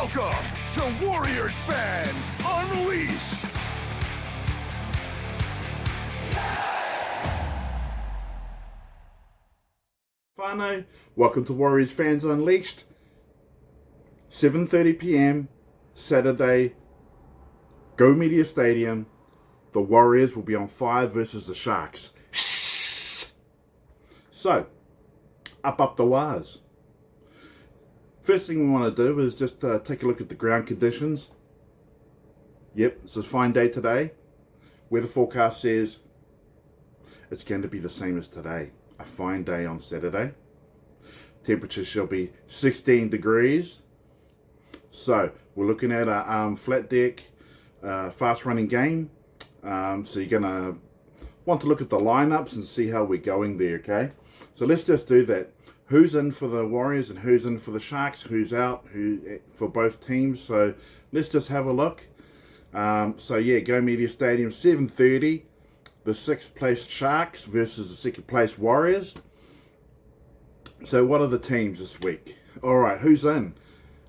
Welcome to Warriors Fans Unleashed! Whānau, welcome to Warriors Fans Unleashed. 7:30 p.m. Saturday, Go Media Stadium. The Warriors will be on fire versus the Sharks. So, up the wires. First thing we want to do is just take a look at the ground conditions. Yep, it's a fine day today. Weather forecast says it's going to be the same as today. A fine day on Saturday. Temperature shall be 16 degrees. So we're looking at a flat deck, fast running game. So you're going to want to look at the lineups and see how we're going there, okay? So let's just do that. Who's in for the Warriors and who's in for the Sharks, who's out for both teams. So let's just have a look. So yeah, Go Media Stadium, 7:30. The 6th place Sharks versus the 2nd place Warriors. So what are the teams this week? All right, who's in?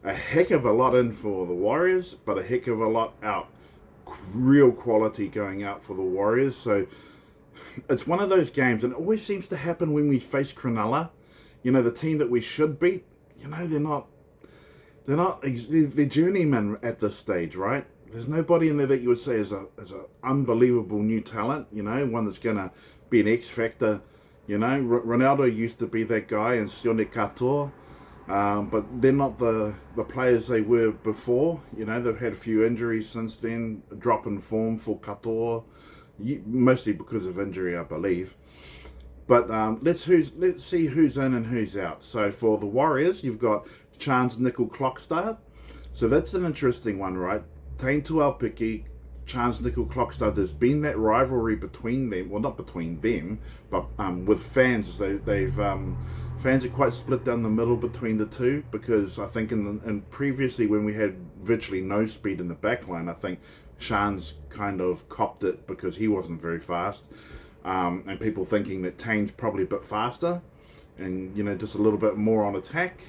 A heck of a lot in for the Warriors, but a heck of a lot out. Real quality going out for the Warriors. So it's one of those games, and it always seems to happen when we face Cronulla. You know, the team that we should beat, you know, they're journeymen at this stage, right? There's nobody in there that you would say is an unbelievable new talent, you know, one that's going to be an X factor. You know, Ronaldo used to be that guy and Sione Katoa, but they're not the players they were before. You know, they've had a few injuries since then, a drop in form for Katoa, mostly because of injury, I believe. But let's see who's in and who's out. So for the Warriors, you've got Chance Nickel Clockstart. So that's an interesting one, right? Tain Tuaupiki, Chance Nickel Clockstart. There's been that rivalry between them. Well, not between them, but with fans. Fans are quite split down the middle between the two, because I think in previously when we had virtually no speed in the back line, I think Chance kind of copped it because he wasn't very fast. And people thinking that Tain's probably a bit faster and, you know, just a little bit more on attack.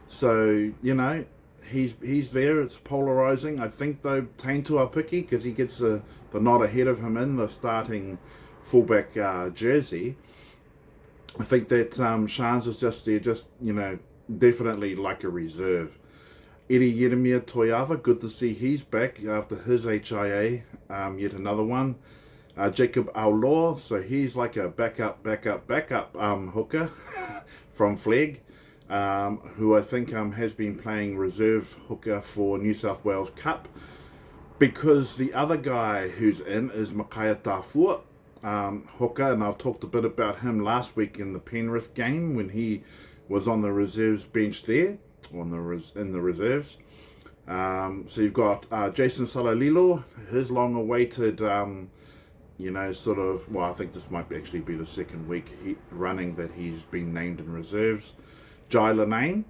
So, you know, he's there. It's polarizing. I think, though, Tain Tuaupiki, because he gets the nod ahead of him in the starting fullback jersey. I think that Shans is just there, you know, definitely like a reserve. Eri Yeremia Toiava, good to see he's back after his HIA, yet another one. Jacob Aulor, so he's like a backup hooker from Flegg, who I think has been playing reserve hooker for New South Wales Cup, because the other guy who's in is Makaya Tafua, hooker, and I've talked a bit about him last week in the Penrith game when he was on the reserves bench there, in the reserves. So you've got Jason Salalilo, his long-awaited you know, sort of, well, I think this might actually be the second week running that he's been named in reserves. Jai Lanane,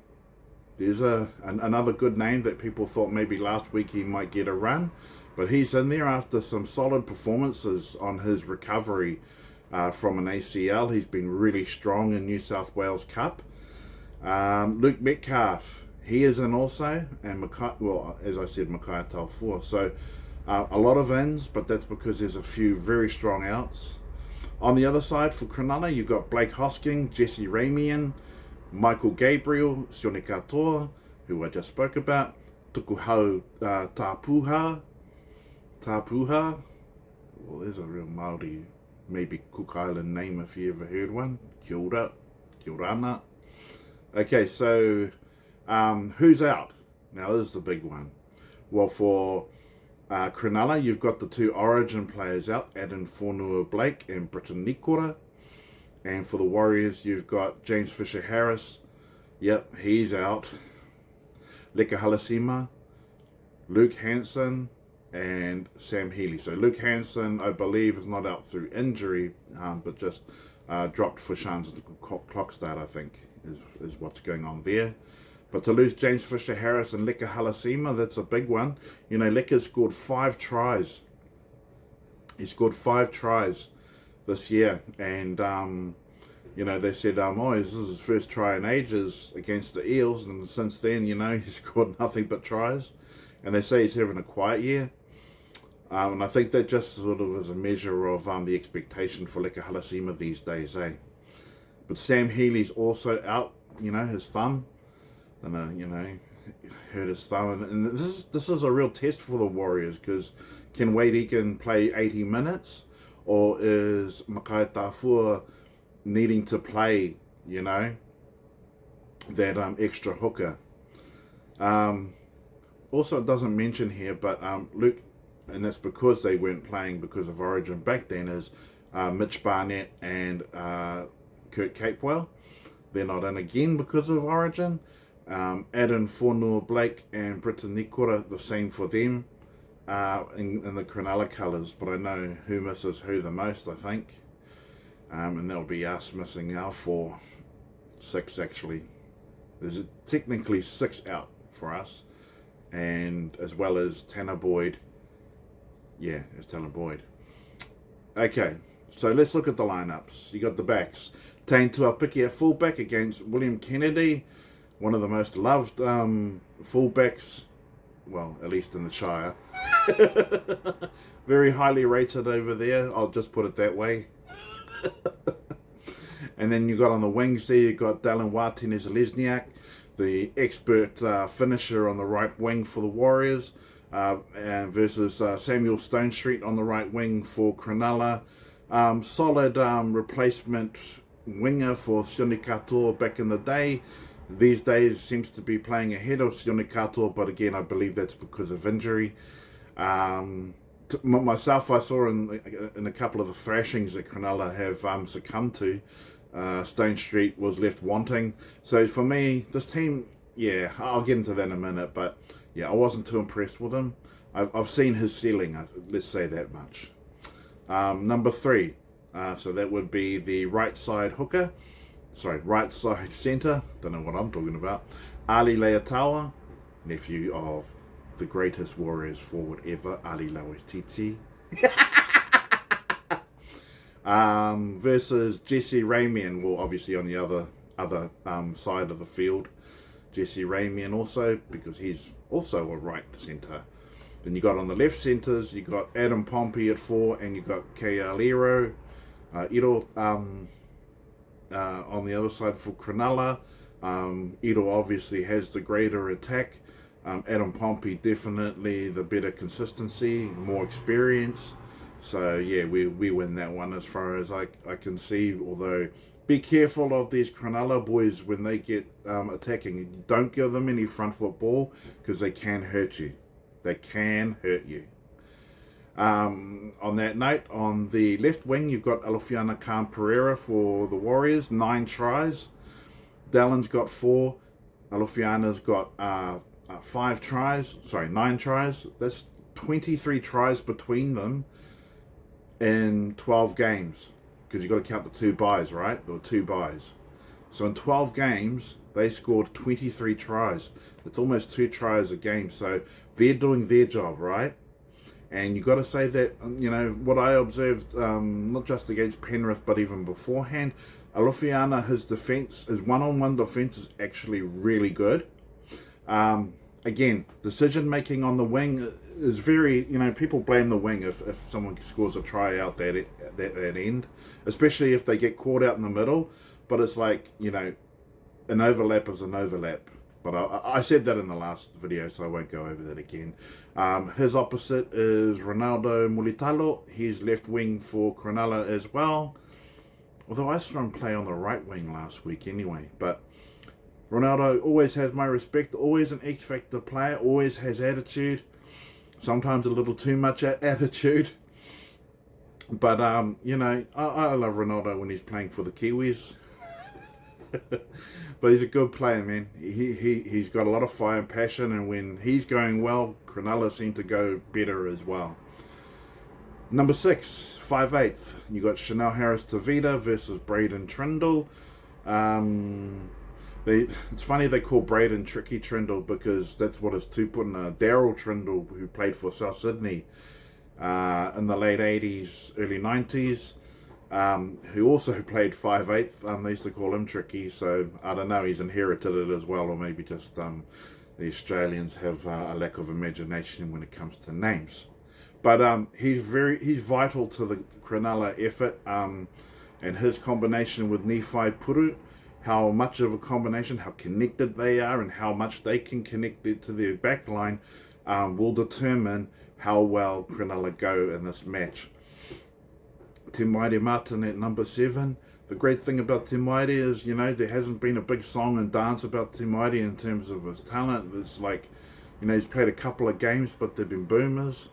there's another good name that people thought maybe last week he might get a run, but he's in there after some solid performances on his recovery from an ACL. He's been really strong in New South Wales Cup. Luke Metcalf, he is in also, and as I said, Makaya Tafua. So a lot of ins, but that's because there's a few very strong outs. On the other side for Cronulla, you've got Blake Hosking, Jesse Ramian, Michael Gabriel, Sione Katoa, who I just spoke about, Tukuhau Tapuha. Well, there's a real Māori, maybe Cook Island name if you ever heard one. Kia ora, kia orana. Okay, so who's out? Now this is the big one. Well, for Cronulla, you've got the two Origin players out, Adam Fonua-Blake and Britton Nikora. And for the Warriors, you've got James Fisher-Harris. Yep, he's out. Leka Halasima, Luke Hansen, and Sam Healy. So Luke Hansen, I believe, is not out through injury, but just dropped for Shans clock start, I think, is what's going on there. But to lose James Fisher-Harris and Leka Halasima, that's a big one. You know, Leka scored 5 tries. He scored 5 tries this year. And you know, they said, oh, this is his first try in ages against the Eels, and since then, you know, he's scored nothing but tries. And they say he's having a quiet year. And I think that just sort of is a measure of the expectation for Leka Halasima these days, eh? But Sam Healy's also out, you know, his thumb. And, you know, hurt his thumb. And this is a real test for the Warriors, because can Wade Egan play 80 minutes? Or is Makai Tafua needing to play, you know, that extra hooker? Also, it doesn't mention here, but Luke, and that's because they weren't playing because of Origin back then, is Mitch Barnett and Kurt Capewell. They're not in again because of Origin. Adam Fornor-Blake and Britton Nikora, the same for them in the Cronulla colours, but I know who misses who the most, I think. And that'll be us missing our 6 actually. There's technically 6 out for us, and as well as Tanner Boyd. Yeah, it's Tanner Boyd. Okay, so let's look at the lineups. You got the backs. Tane Tuapiki at fullback against William Kennedy, one of the most loved fullbacks, well, at least in the Shire. Very highly rated over there, I'll just put it that way. And then you got on the wings there, you got Dallin Watene-Lesniak, the expert finisher on the right wing for the Warriors, and versus Samuel Stonestreet on the right wing for Cronulla. Solid replacement winger for Sione Katoa back in the day. These days seems to be playing ahead of Sione Katoa, but again, I believe that's because of injury. Myself, I saw in a couple of the thrashings that Cronulla have succumbed to, Stonestreet was left wanting. So for me, this team, yeah, I'll get into that in a minute, but yeah, I wasn't too impressed with him. I've seen his ceiling, let's say that much. Number 3, so that would be the right side centre, don't know what I'm talking about, Ali Leatawa, nephew of the greatest Warriors forward ever, Ali Lauititi. Versus Jesse Ramian, well, obviously on the other side of the field. Jesse Ramian also, because he's also a right centre. Then you got on the left centres, you got Adam Pompey at 4, and you got Iro on the other side for Cronulla. Iro obviously has the greater attack. Adam Pompey definitely the better consistency, more experience. So yeah, we win that one as far as I can see. Although be careful of these Cronulla boys when they get attacking. Don't give them any front foot ball, because they can hurt you. They can hurt you. On that note, on the left wing, you've got Alofiana Khan Pereira for the Warriors, 9 tries. Dallin's got 4. Alofiana's got 9 tries. That's 23 tries between them in 12 games. Because you've got to count the 2 buys, right? There were 2 buys. So in 12 games, they scored 23 tries. It's almost 2 tries a game. So they're doing their job, right? And you've got to say that, you know, what I observed, not just against Penrith, but even beforehand, Alofiana, his defence, his one-on-one defence is actually really good. Again, decision-making on the wing is very, you know, people blame the wing if someone scores a try out that end, especially if they get caught out in the middle. But it's like, you know, an overlap is an overlap. But I said that in the last video, so I won't go over that again. His opposite is Ronaldo Mulitalo. He's left wing for Cronulla as well. Although I saw him play on the right wing last week anyway. But Ronaldo always has my respect. Always an X-Factor player. Always has attitude. Sometimes a little too much attitude. But, you know, I love Ronaldo when he's playing for the Kiwis. But he's a good player, man. He's got a lot of fire and passion, and when he's going well, Cronulla seem to go better as well. Number 6, 5'8", you got Chanel Harris-Tavita versus Braden Trindle. It's funny they call Braden Tricky Trindle, because that's what his two-putting Daryl Trindle, who played for South Sydney in the late 80s, early 90s. who also played 5'8". They used to call him Tricky, so I don't know, he's inherited it as well, or maybe just the Australians have a lack of imagination when it comes to names. But he's vital to the Cronulla effort, and his combination with Nephi Puru, how much of a combination, how connected they are, and how much they can connect it to their backline will determine how well Cronulla go in this match. Te Maire Martin at number 7. The great thing about Te Maire is, there hasn't been a big song and dance about Te Maire in terms of his talent. It's like, he's played a couple of games, but they've been boomers.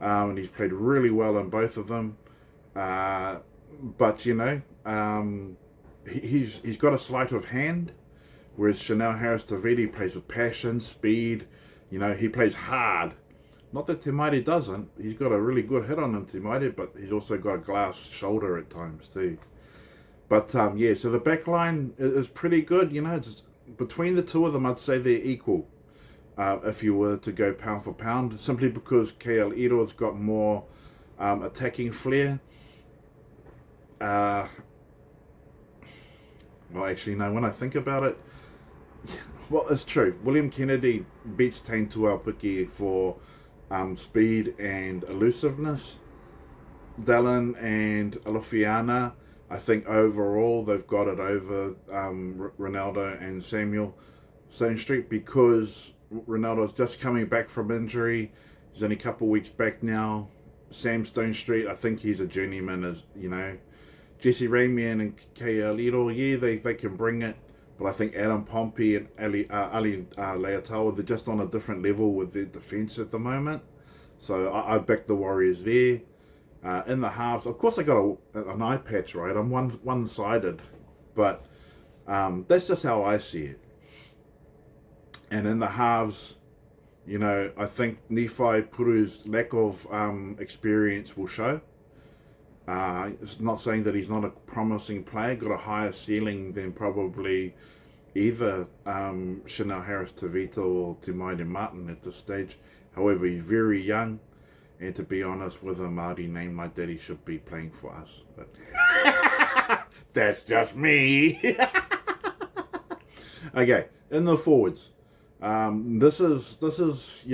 And he's played really well in both of them. But, he's got a sleight of hand, whereas Chanel Harris-Taviti plays with passion, speed. He plays hard. Not that Te Maire doesn't. He's got a really good hit on him, Te Maire, but he's also got a glass shoulder at times too. But so the back line is pretty good. It's between the two of them, I'd say they're equal. If you were to go pound for pound, simply because KL Iro's got more attacking flair. Well, actually, no, when I think about it, well, it's true. William Kennedy beats Tain Tuaupiki for speed and elusiveness. Dallin and Alofiana, I think overall they've got it over Ronaldo and Samuel Stonestreet, because Ronaldo's just coming back from injury. He's only a couple of weeks back now. Sam Stonestreet, I think he's a journeyman, as Jesse Ramian and KL Iro, they can bring it. But I think Adam Pompey and Ali Leatawa, they're just on a different level with their defence at the moment. So I back the Warriors there. In the halves, of course I got an eye patch, right? I'm one-sided. But that's just how I see it. And in the halves, I think Nephi Puru's lack of experience will show. It's not saying that he's not a promising player, got a higher ceiling than probably either Chanel Harris-Tavita or Te Maire Martin at this stage. However, he's very young, and to be honest, with a Māori name like that, he should be playing for us. But that's just me. Okay, in the forwards, this is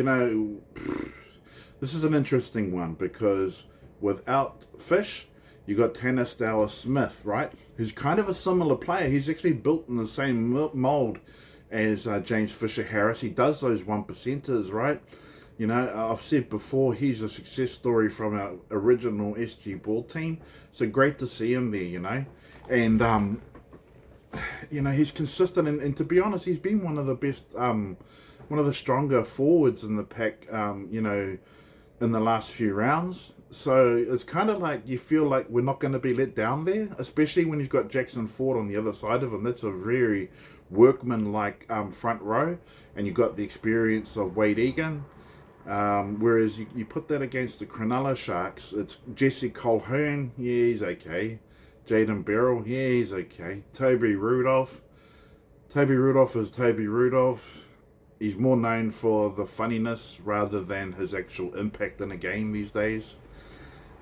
an interesting one, because without Fish, you got Tanner Stower Smith, right? Who's kind of a similar player. He's actually built in the same mold as James Fisher-Harris. He does those 1%ers, right? I've said before, he's a success story from our original SG ball team. So great to see him there, And, he's consistent. And to be honest, he's been one of the best, one of the stronger forwards in the pack, in the last few rounds. So it's kind of like you feel like we're not going to be let down there, especially when you've got Jackson Ford on the other side of him. That's a very workman-like front row, and you've got the experience of Wade Egan. Whereas you put that against the Cronulla Sharks, it's Jesse Colquhoun, yeah, he's okay. Jaden Beryl, yeah, he's okay. Toby Rudolph is Toby Rudolph. He's more known for the funniness rather than his actual impact in a game these days.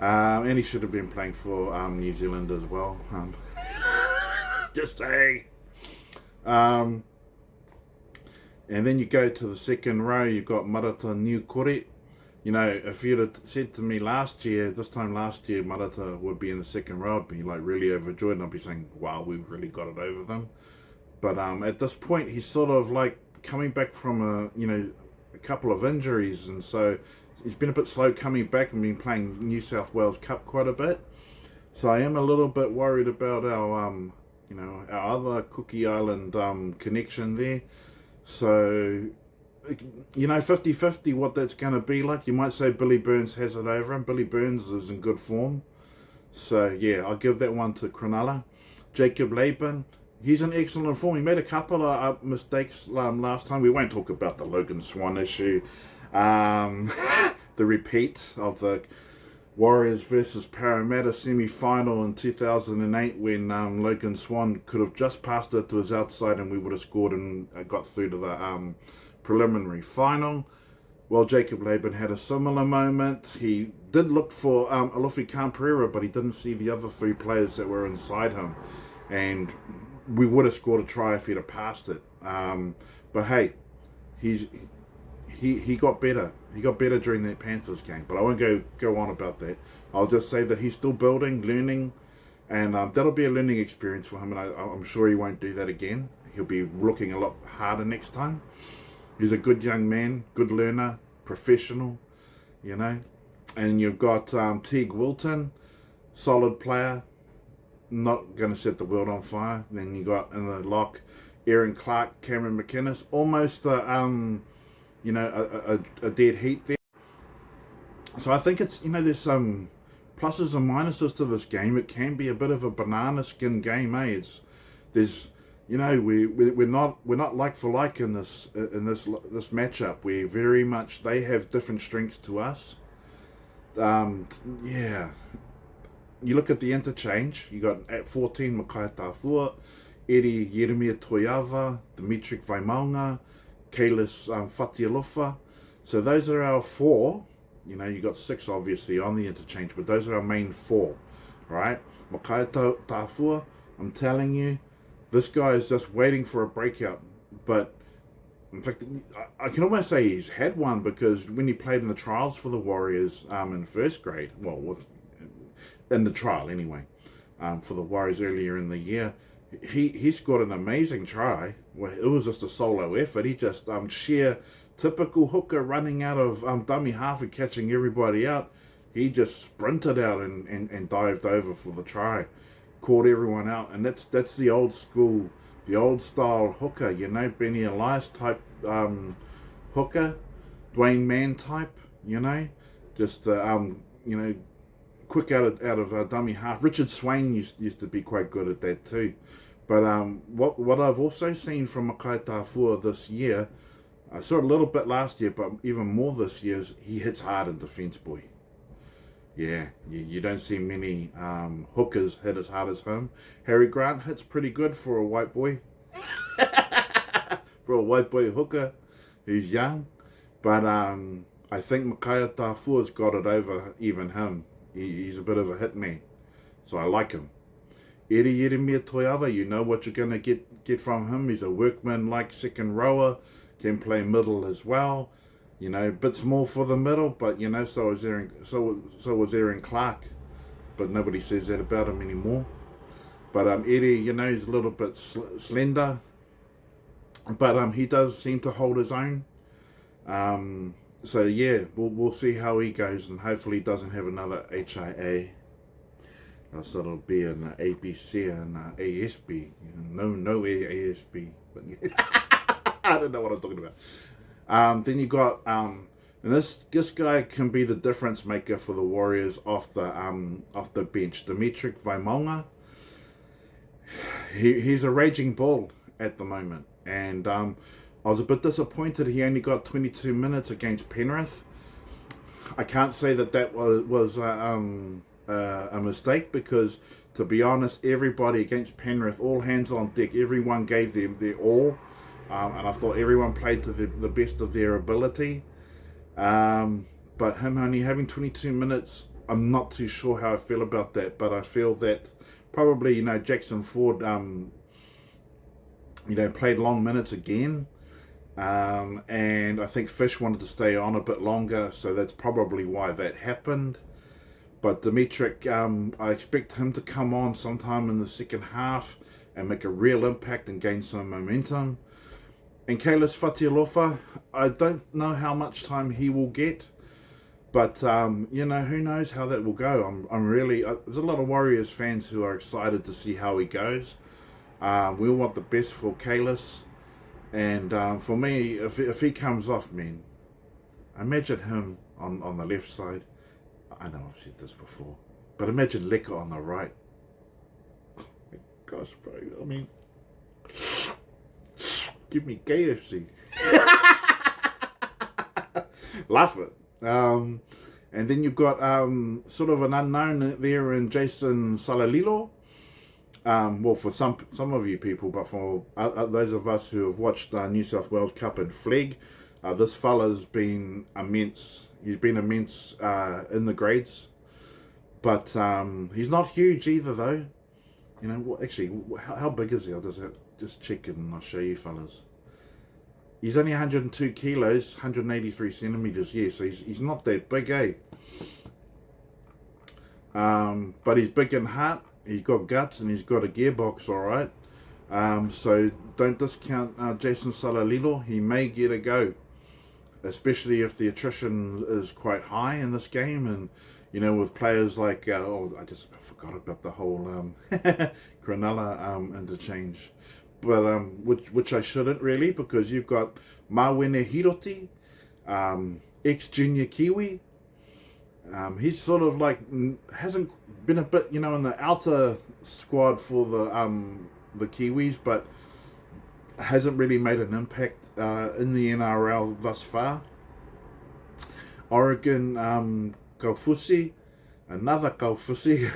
And he should have been playing for New Zealand as well. Just saying. And then you go to the second row, you've got Marata Niukore. If you'd have said to me this time last year, Marata would be in the second row, I'd be like really overjoyed, and I'd be saying, wow, we've really got it over them. But at this point, he's sort of like coming back from a couple of injuries, and so he's been a bit slow coming back and been playing New South Wales Cup quite a bit. So I am a little bit worried about our our other Cookie Island connection there. So 50-50 what that's going to be like. You might say Billy Burns has it over him. Billy Burns is in good form. So yeah, I'll give that one to Cronulla. Jacob Laban, he's in excellent form. He made a couple of mistakes last time. We won't talk about the Logan Swan issue. The repeat of the Warriors versus Parramatta semi-final in 2008 when Logan Swan could have just passed it to his outside and we would have scored and got through to the preliminary final. Well, Jacob Laban had a similar moment. He did look for Alofi Kamperera, but he didn't see the other 3 players that were inside him. And we would have scored a try if he'd have passed it. But hey, he got better. He got better during that Panthers game. But I won't go on about that. I'll just say that he's still building, learning, and that'll be a learning experience for him. And I'm sure he won't do that again. He'll be looking a lot harder next time. He's a good young man, good learner, professional, you know. And you've got Teague Wilton, solid player, not going to set the world on fire. Then you got in the lock Aaron Clark, Cameron McInnes, almost a dead heat there. So I think it's, there's some pluses and minuses to this game. It can be a bit of a banana skin game, eh? We're not like for like in this matchup. We're very much, they have different strengths to us. You look at the interchange. You got at 14 Makai Tafua, Eri Yeremia Toiava, Dimitri Vaimaunga, Kailis Fatialofa. So those are our 4. You got 6 obviously on the interchange, but those are our main 4, right? Makai Tafua, I'm telling you, this guy is just waiting for a breakout. But in fact, I can almost say he's had one, because when he played in the trials for the Warriors in first grade, in the trial anyway, for the Warriors earlier in the year, he scored an amazing try. Well, it was just a solo effort. He just sheer typical hooker running out of dummy half and catching everybody out. He just sprinted out and dived over for the try, caught everyone out. And that's the old school, the old style hooker, Benny Elias type hooker, Dwayne Mann type, just quick out of dummy half. Richard Swain used to be quite good at that too. But what I've also seen from Makai Tafua this year, I saw it a little bit last year, but even more this year, is he hits hard in defence, boy. Yeah, you don't see many hookers hit as hard as him. Harry Grant hits pretty good for a white boy. For a white boy hooker. He's young. But I think Makai Tafua's got it over even him. He's a bit of a hitman. So I like him. Eri Yeremia Toiava, you know what you're going to get from him. He's a workman-like second rower. Can play middle as well. Bit small for the middle, but so was Aaron Clark. But nobody says that about him anymore. But Eri, he's a little bit slender. But he does seem to hold his own. So yeah, we'll see how he goes, and hopefully he doesn't have another HIA. So it'll be an ABC and ASB. No ASB. But I don't know what I'm talking about. Then you got and this guy can be the difference maker for the Warriors off the bench. Dimitri Vaimaunga. He's a raging bull at the moment, and I was a bit disappointed he only got 22 minutes against Penrith. I can't say that was a mistake, because to be honest, everybody against Penrith, all hands on deck, everyone gave them their all. And I thought everyone played to the best of their ability. But him only having 22 minutes, I'm not too sure how I feel about that. But I feel that probably, Jackson Ford, played long minutes again. And I think Fish wanted to stay on a bit longer, so that's probably why that happened. But Dimitri, I expect him to come on sometime in the second half and make a real impact and gain some momentum. And Kailis Fatialofa, I don't know how much time he will get, but who knows how that will go. I'm really there's a lot of Warriors fans who are excited to see how he goes. We want the best for Kailis, and for me, if he comes off, man, imagine him on the left side. I know I've said this before, but imagine Leka on the right. Oh my gosh, bro! I mean, give me KFC. Laugh it. And then you've got sort of an unknown there in Jason Salalilo. Well, for some of you people, but for those of us who have watched New South Wales Cup and Flag, This fella's been immense. He's been immense in the grades, but he's not huge either, though. You know, actually, how big is he? I'll just check it and I'll show you fellas. He's only 102 kilos, 183 centimeters. Yeah, so he's not that big, eh? But he's big in heart. He's got guts and he's got a gearbox, all right. So don't discount Jason Salalilo. He may get a go, especially if the attrition is quite high in this game, and you know, with players like I forgot about the whole Cronulla interchange, but which I shouldn't really, because you've got Mawene Hiroti, ex-junior Kiwi. He's sort of like hasn't been a bit, you know, in the outer squad for the Kiwis, but hasn't really made an impact in the NRL thus far. Oregon Kaufusi, another Kaufusi,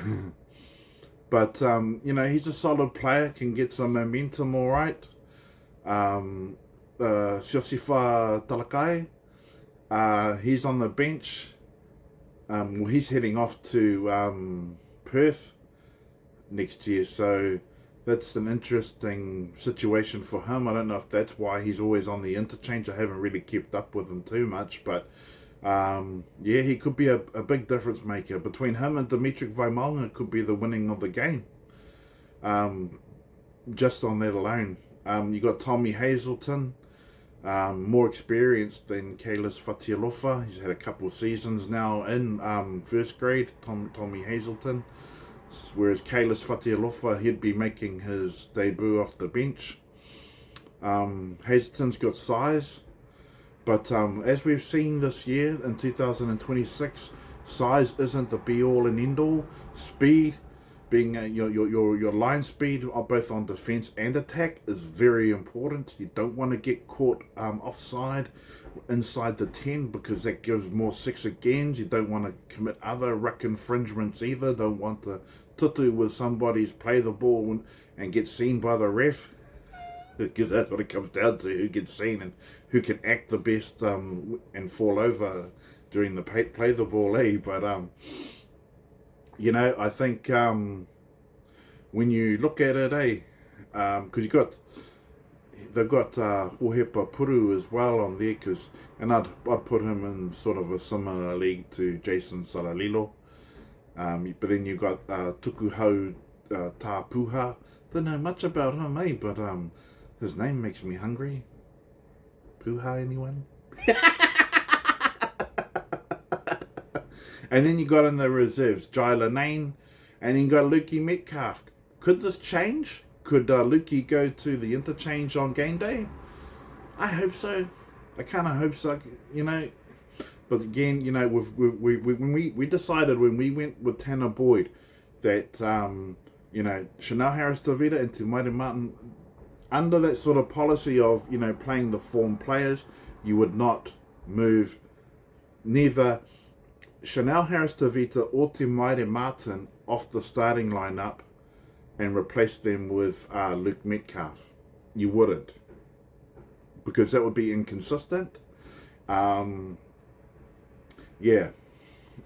but you know, he's a solid player, can get some momentum, all right. Siosifa Talakai, he's on the bench. Well, he's heading off to Perth next year, so that's an interesting situation for him. I don't know if that's why he's always on the interchange. I haven't really kept up with him too much, but yeah, he could be a big difference maker. Between him and Dimitri Vaimaunga, it could be the winning of the game. Just on that alone. You got Tommy Hazelton, more experienced than Kalis Fatialofa. He's had a couple of seasons now in first grade, Tommy Hazelton. Whereas Kalis Fatialofa, he'd be making his debut off the bench. Hazelton's got size, but as we've seen this year in 2026, size isn't the be-all and end-all. Speed, being your line speed, both on defense and attack, is very important. You don't want to get caught offside inside the 10, because that gives more six agains. You don't want to commit other ruck infringements either. Don't want to tutu with somebody's play the ball and get seen by the ref, because that's what it comes down to, who gets seen and who can act the best and fall over during the play the ball, eh? But you know, I think when you look at it, because they've got Hohepa Puru as well on there, and I'd put him in sort of a similar league to Jason Salalilo. But then you've got Tukuhau Tapuha. Don't know much about him, eh? But his name makes me hungry. Puha, anyone? And then you got in the reserves Jai Lanane, and then you got Lukey Metcalf. Could this change? Could Lukey go to the interchange on game day? I hope so. I kind of hope so, you know. But again, you know, when we decided when we went with Tanner Boyd that, you know, Chanel Harris-Tavita and Te Maire Martin, under that sort of policy of, you know, playing the form players, you would not move neither Chanel Harris-Tavita or Te Maire Martin off the starting lineup and replace them with Luke Metcalf. You wouldn't, because that would be inconsistent. Yeah,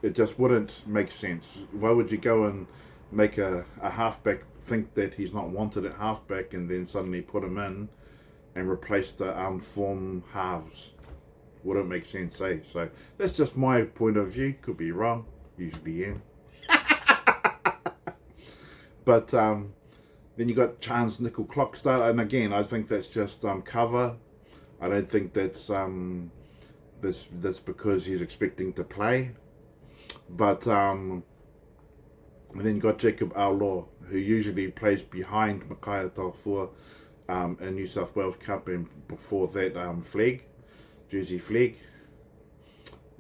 it just wouldn't make sense. Why would you go and make a halfback think that he's not wanted at halfback and then suddenly put him in and replace the form halves? Wouldn't make sense, eh? So that's just my point of view. Could be wrong. Usually am. But then you got Chance Nickel Clock start, and again, I think that's just cover. I don't think that's that's because he's expecting to play. But and then you got Jacob Aulaw, who usually plays behind Makaia Taufua in New South Wales Cup, and before that Jersey Flag.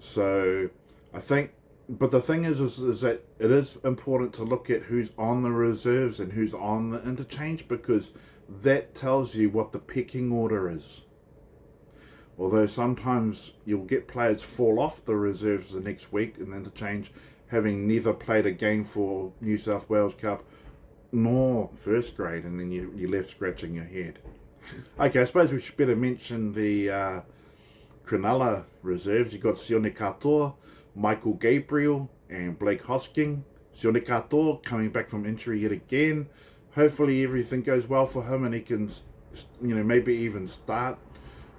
So I think, but the thing is that it is important to look at who's on the reserves and who's on the interchange, because that tells you what the pecking order is. Although sometimes you'll get players fall off the reserves the next week in the interchange, having neither played a game for New South Wales Cup nor first grade, and then you're left scratching your head. Okay, I suppose we should better mention the Cronulla reserves, you got Sione Katoa, Michael Gabriel, and Blake Hosking. Sione Katoa coming back from injury yet again. Hopefully everything goes well for him and he can, maybe even start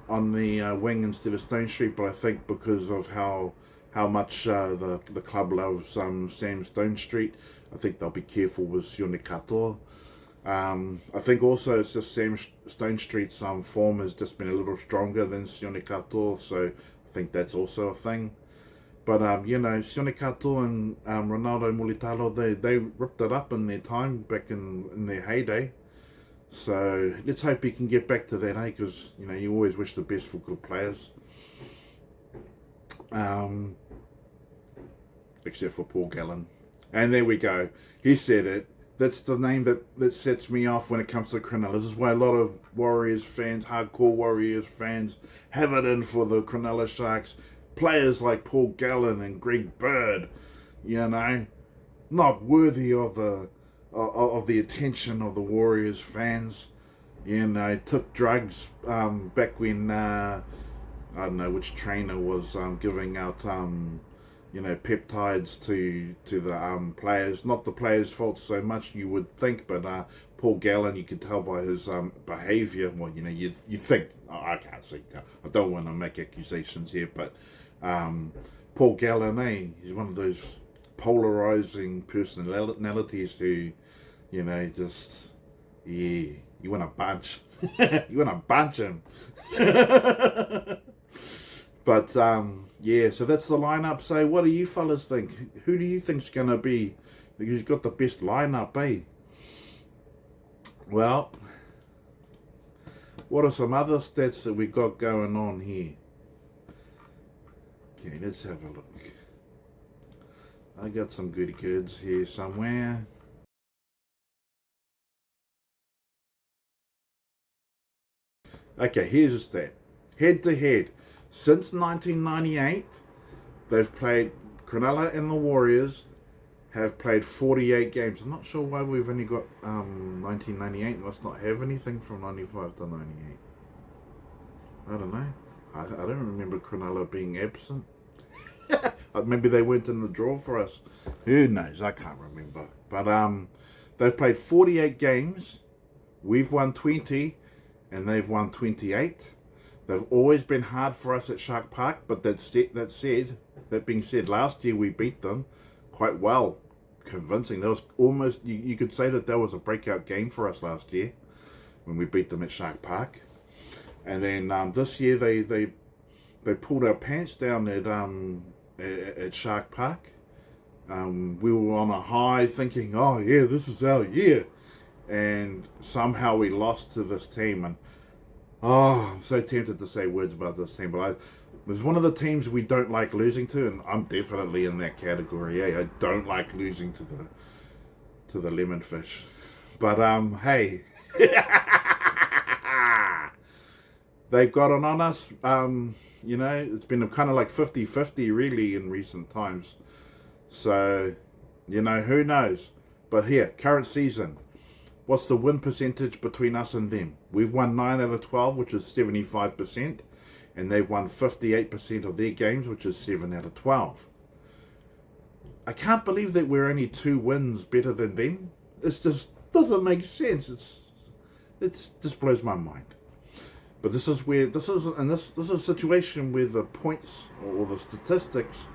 on the wing instead of Stone Street. But I think because of how much the club loves Sam Stone Street, I think they'll be careful with Sione Katoa. I think also it's just Sam Stone Street's form has just been a little stronger than Sione Katoa, so I think that's also a thing. But Sione Katoa and Ronaldo Mulitalo, they ripped it up in their time back in their heyday. So let's hope he can get back to that, because you always wish the best for good players. Except for Paul Gallen. And there we go. He said it. That's the name that sets me off when it comes to Cronulla. This is why a lot of Warriors fans, hardcore Warriors fans, have it in for the Cronulla Sharks. Players like Paul Gallen and Greg Bird, not worthy of the attention of the Warriors fans. Took drugs back when I don't know which trainer was giving out peptides to the players. Not the players' fault so much, you would think, but Paul Gallen, you could tell by his behaviour. Well, you think. I can't say. I don't want to make accusations here, but Paul Gallen, he's one of those polarising personalities who, just you want to bunch, you want to bunch him. But so that's the lineup. So what do you fellas think? Who do you think's going to be who's got the best lineup, eh? Well, what are some other stats that we got going on here? Okay, let's have a look. I got some goody goods here somewhere. Okay, here's a stat. Head to head. Since 1998, they've played, Cronulla and the Warriors have played 48 games. I'm not sure why we've only got 1998. Must not have anything from 95 to 98. I don't know. I don't remember Cronulla being absent. Maybe they weren't in the draw for us. Who knows? I can't remember. But they've played 48 games. We've won 20 and they've won 28. They've always been hard for us at Shark Park, but that being said, last year we beat them quite well, convincing. That was almost, you could say that was a breakout game for us last year when we beat them at Shark Park. And then this year they pulled our pants down at Shark Park. We were on a high thinking, oh yeah, this is our year. And somehow we lost to this team. And I'm so tempted to say words about this team, but there's one of the teams we don't like losing to, and I'm definitely in that category. I don't like losing to the Lemonfish. But hey, they've gotten on us. It's been kind of like 50-50 really in recent times. So, who knows? But here, current season. What's the win percentage between us and them? We've won 9 out of 12, which is 75%. And they've won 58% of their games, which is 7 out of 12. I can't believe that we're only 2 wins better than them. It just doesn't make sense. It just blows my mind. But this is a situation where the points or the statistics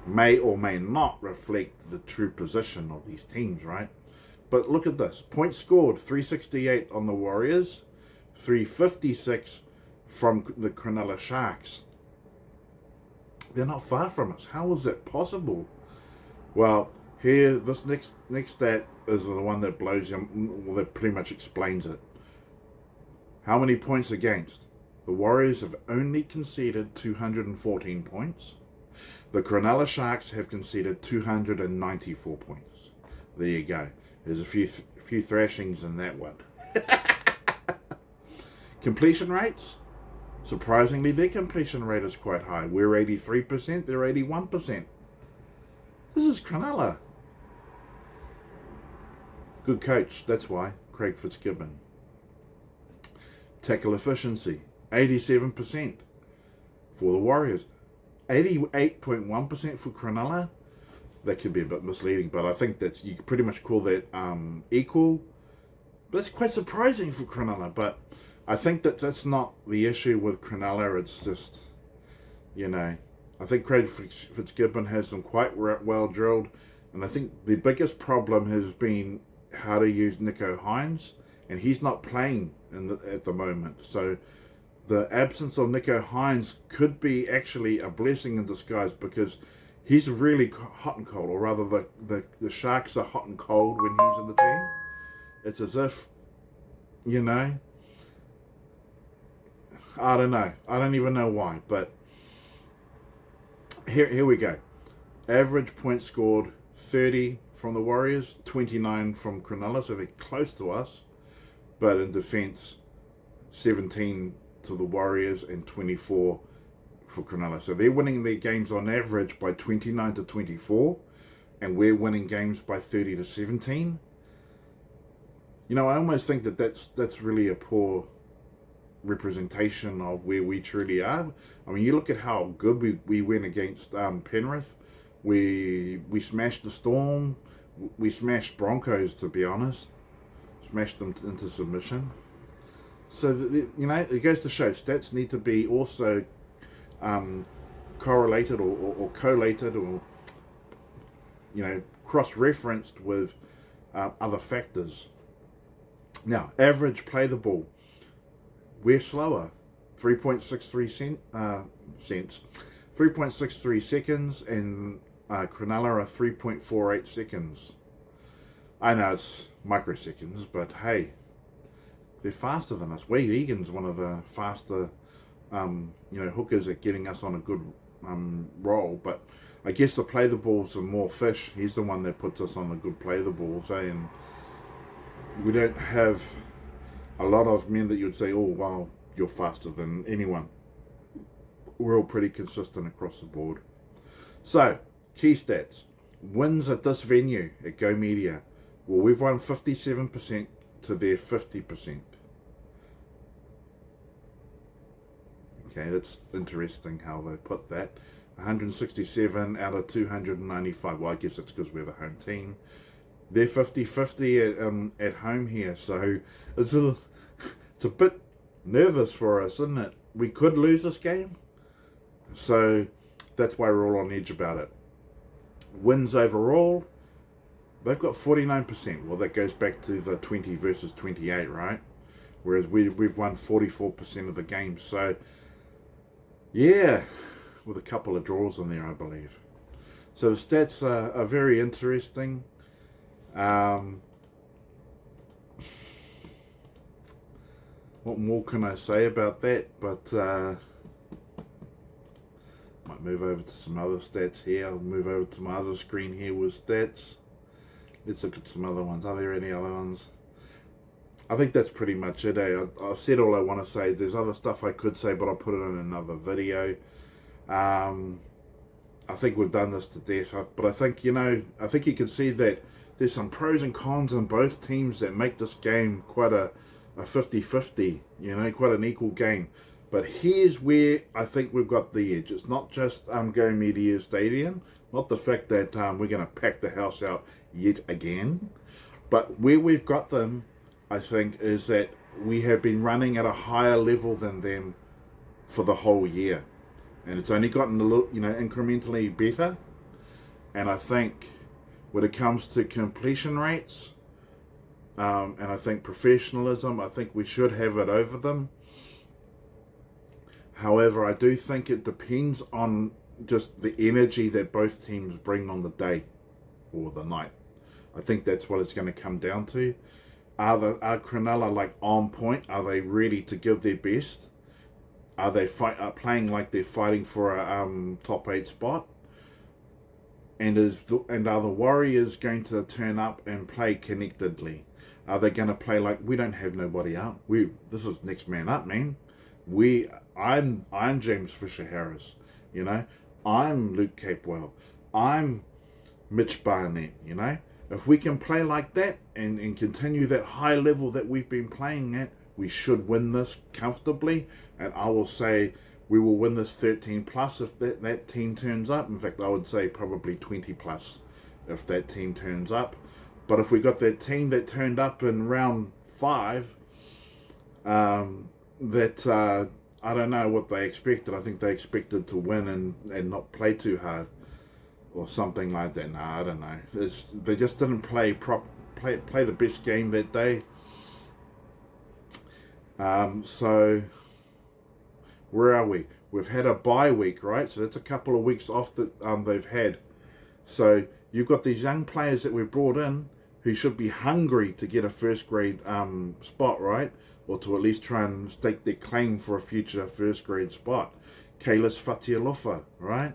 may or may not reflect the true position of these teams, right? But look at this. Points scored, 368 on the Warriors, 356 from the Cronulla Sharks. They're not far from us. How is that possible? Well, here, this next stat is the one that blows you, well, that pretty much explains it. How many points against? The Warriors have only conceded 214 points. The Cronulla Sharks have conceded 294 points. There you go. There's a few thrashings in that one. Completion rates? Surprisingly, their completion rate is quite high. We're 83%, they're 81%. This is Cronulla. Good coach, that's why. Craig Fitzgibbon. Tackle efficiency, 87%. for the Warriors. 88.1% for Cronulla. That could be a bit misleading, but I think that's, you could pretty much call that equal. But it's quite surprising for Cronulla, but I think that's not the issue with Cronulla. It's just, I think Craig Fitzgibbon has them quite well drilled, and I think the biggest problem has been how to use Nico Hines, and he's not playing at the moment. So the absence of Nico Hines could be actually a blessing in disguise, because he's really hot and cold, or rather the Sharks are hot and cold when he's in the team. It's as if, I don't know. I don't even know why, but here we go. Average points scored, 30 from the Warriors, 29 from Cronulla, so they're close to us. But in defence, 17 to the Warriors and 24 for Cronulla. So they're winning their games on average by 29 to 24, and we're winning games by 30 to 17. I almost think that's really a poor representation of where we truly are. I mean, you look at how good we went against Penrith. We smashed the Storm. We smashed Broncos, to be honest. Smashed them into submission. So, it goes to show stats need to be also correlated or collated, or, cross-referenced with other factors. Now, average play the ball. We're slower. 3.63 seconds, and Cronulla are 3.48 seconds. I know it's microseconds, but hey, they're faster than us. Wade Egan's one of the faster, hookers at getting us on a good roll. But I guess the play the balls are more fish. He's the one that puts us on the good play the balls, and we don't have a lot of men that you'd say, oh, wow, you're faster than anyone. We're all pretty consistent across the board. So, key stats. Wins at this venue at Go Media. Well, we've won 57% to their 50%. Okay, that's interesting how they put that. 167 out of 295. Well, I guess it's because we're the home team. They're 50-50 at home here, so it's a bit nervous for us, isn't it? We could lose this game, so that's why we're all on edge about it. Wins overall, they've got 49%. Well, that goes back to the 20 versus 28, right? Whereas we've won 44% of the games. So, yeah, with a couple of draws in there, I believe. So the stats are very interesting. What more can I say about that? But might move over to some other stats here. I'll move over to my other screen here with stats. Let's look at some other ones. Are there any other ones? I think that's pretty much it. I've said all I want to say. There's other stuff I could say, but I'll put it in another video. I think we've done this to death. But I think, I think you can see that there's some pros and cons in both teams that make this game quite a 50-50, quite an equal game. But here's where I think we've got the edge. It's not just Go Media Stadium, not the fact that we're going to pack the house out yet again. But where we've got them, I think, is that we have been running at a higher level than them for the whole year. And it's only gotten a little, incrementally better. And I think when it comes to completion rates, and I think professionalism, I think we should have it over them. However, I do think it depends on just the energy that both teams bring on the day or the night. I think that's what it's going to come down to. Are Cronulla on point? Are they ready to give their best? Are they playing like they're fighting for a top 8 spot? And are the Warriors going to turn up and play connectedly? Are they going to play like we don't have nobody out? This is next man up, man. I'm James Fisher-Harris, I'm Luke Capewell, I'm Mitch Barnett, If we can play like that and continue that high level that we've been playing at, we should win this comfortably. And I will say we will win this 13 plus if that team turns up. In fact, I would say probably 20 plus if that team turns up. But if we got that team that turned up in round 5, I don't know what they expected. I think they expected to win and not play too hard or something like that. No, I don't know. They just didn't play the best game that day. So where are we? We've had a bye week, right? So that's a couple of weeks off that they've had. So you've got these young players that we've brought in who should be hungry to get a first grade spot, right? Or to at least try and stake their claim for a future first grade spot. Kalis Fatialofa, right?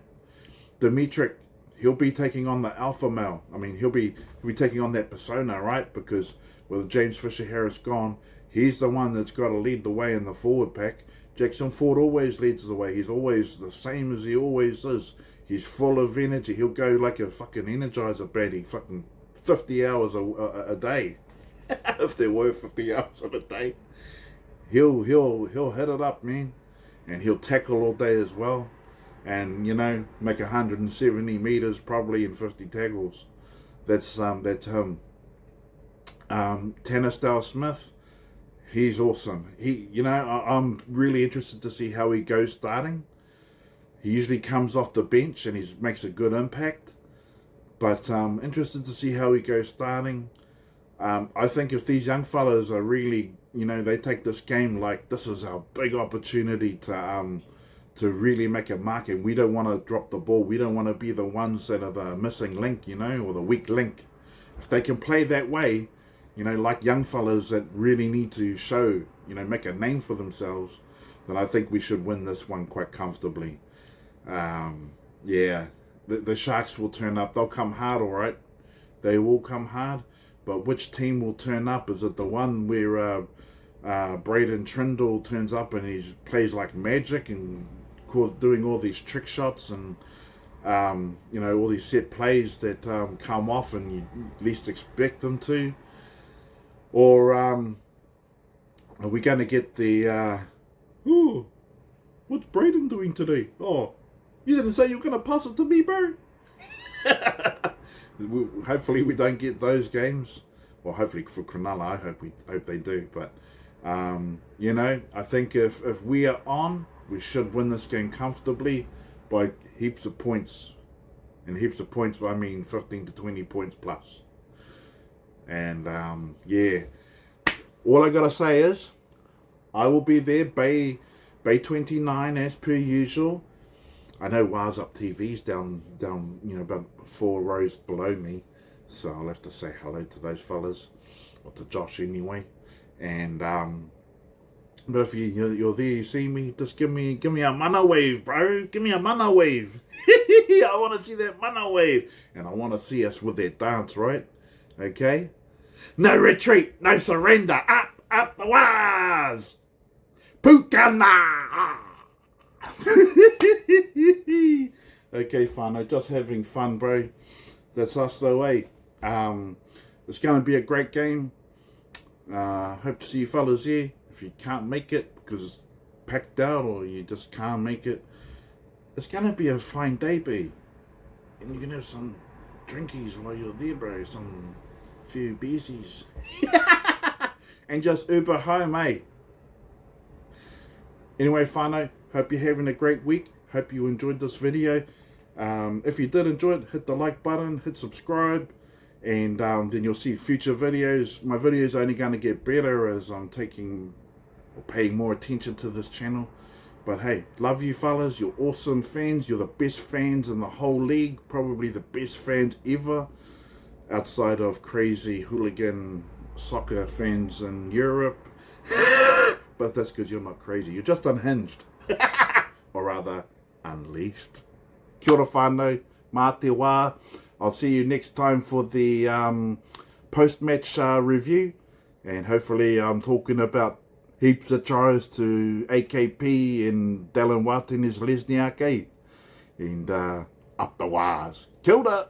Dimitrik, he'll be taking on the alpha male. I mean, he'll be taking on that persona, right? Because with James Fisher-Harris gone, he's the one that's got to lead the way in the forward pack. Jackson Ford always leads the way. He's always the same as he always is. He's full of energy. He'll go like a fucking energizer baddie, fucking 50 hours a day. If there were 50 hours in a day. He'll hit it up, man. And he'll tackle all day as well. And, you know, make 170 meters probably in 50 tackles. That's him. Tanner Smith, he's awesome. I'm really interested to see how he goes starting. He usually comes off the bench and he makes a good impact. But interested to see how he goes starting. I think if these young fellas are really, they take this game like this is our big opportunity to really make a mark, and we don't want to drop the ball. We don't want to be the ones that are the missing link, or the weak link. If they can play that way, like young fellas that really need to show, make a name for themselves, then I think we should win this one quite comfortably. Yeah, the Sharks will turn up. They'll come hard, all right. They will come hard. But which team will turn up? Is it the one where Braden Trindle turns up and he plays like magic and doing all these trick shots and all these set plays that come off and you least expect them to? Or are we going to get the what's Braden doing today? Oh, you didn't say you were going to pass it to me, bro. Hopefully we don't get those games. Well, hopefully for Cronulla, I hope they do. But I think if we are on, we should win this game comfortably by heaps of points. And heaps of points, I mean 15 to 20 points plus. And yeah, all I gotta say is I will be there, Bay 29 as per usual. I know Waz Up TV's down, about 4 rows below me, so I'll have to say hello to those fellas, or to Josh anyway. And but if you're there, you see me, just give me a mana wave, bro. Give me a mana wave. I want to see that mana wave, and I want to see us with that dance, right? Okay. No retreat, no surrender. Up the Waz. Pukana. Okay, fun. I'm just having fun, bro. That's us the way. It's going to be a great game. Hope to see you fellas here. If you can't make it because it's packed out or you just can't make it, it's going to be a fine day, B. And you can have some drinkies while you're there, bro. Some few beesies. And just Uber home, eh? Anyway, whānau, hope you're having a great week. Hope you enjoyed this video. If you did enjoy it, hit the like button, hit subscribe, and then you'll see future videos. My videos are only going to get better as I'm paying more attention to this channel. But hey, love you fellas. You're awesome fans. You're the best fans in the whole league. Probably the best fans ever, outside of crazy hooligan soccer fans in Europe. But that's because you're not crazy. You're just unhinged. Or rather, unleashed. Kia ora whānau, mā te wā. I'll see you next time for the post-match review. And hopefully I'm talking about heaps of tries to AKP and Dallin Watenis Lesniak. And up the Waz. Kia ora.